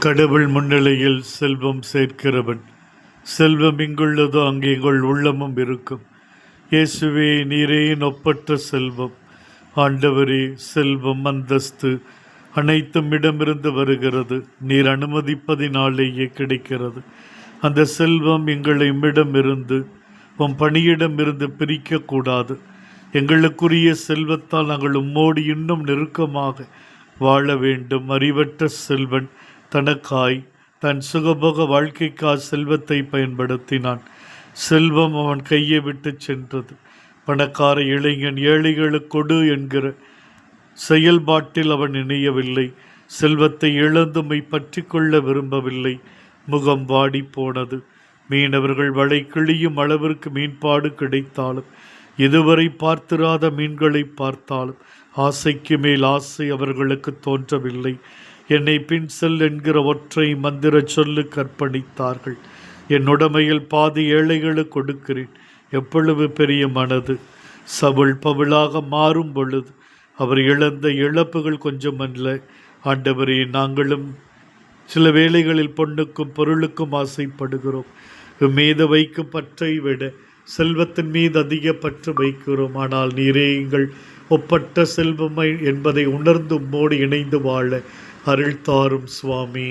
கடவுள் முன்னிலையில் செல்வம் சேர்க்கிறவன். செல்வம் இங்குள்ளதோ அங்கே எங்கள் உள்ளமும் இருக்கும். இயேசுவே, நீரே ஒப்பற்ற செல்வம். ஆண்டவரே, செல்வம் அந்தஸ்து அனைத்தும் இடமிருந்து வருகிறது. நீர் அனுமதிப்பதினாலேயே கிடைக்கிறது. அந்த செல்வம் எங்களை இம்மிடமிருந்து உம் பணியிடமிருந்து பிரிக்கக்கூடாது. எங்களுக்குரிய செல்வத்தால் நாங்கள் உம்மோடு இன்னும் நெருக்கமாக வாழ வேண்டும். அறிவற்ற செல்வன் தனக்காய் தன் சுகபோக வாழ்க்கைக்காய் செல்வத்தை பயன்படுத்தினான். செல்வம் அவன் கையை விட்டு சென்றது. பணக்கார இளைஞன் ஏழைகளுக்கு கொடு என்கிற செயல்பாட்டில் அவன் இணையவில்லை. செல்வத்தை இழந்துமை பற்றி கொள்ள விரும்பவில்லை. முகம் வாடி போனது. மீனவர்கள் வலை கிழியும் அளவிற்கு மீன்பாடு கிடைத்தாலும், இதுவரை பார்த்திராத மீன்களை பார்த்தாலும் ஆசைக்கு மேல் ஆசை அவர்களுக்கு தோன்றவில்லை. என்னை பின் செல் என்கிற ஒற்றை மந்திர சொல்லு கற்பணித்தார்கள். என் உடமையில் பாதி ஏழைகளுக்கு கொடுக்கிறேன். எவ்வளவு பெரிய மனது! சவுல் பவுலாக மாறும் பொழுது அவர் இழந்த இழப்புகள் கொஞ்சமல்ல. ஆண்டவரே, நாங்களும் சில வேளைகளில் பொண்ணுக்கும் பொருளுக்கும் ஆசைப்படுகிறோம். மீது வைக்கும் பற்றை விட செல்வத்தின் மீது அதிக பற்று வைக்கிறோம். ஆனால் நீரே எங்கள் ஒப்பற்ற செல்வமை என்பதை உணர்ந்து உம்மோடு இணைந்து வாழ அருள் தாரும் சுவாமி.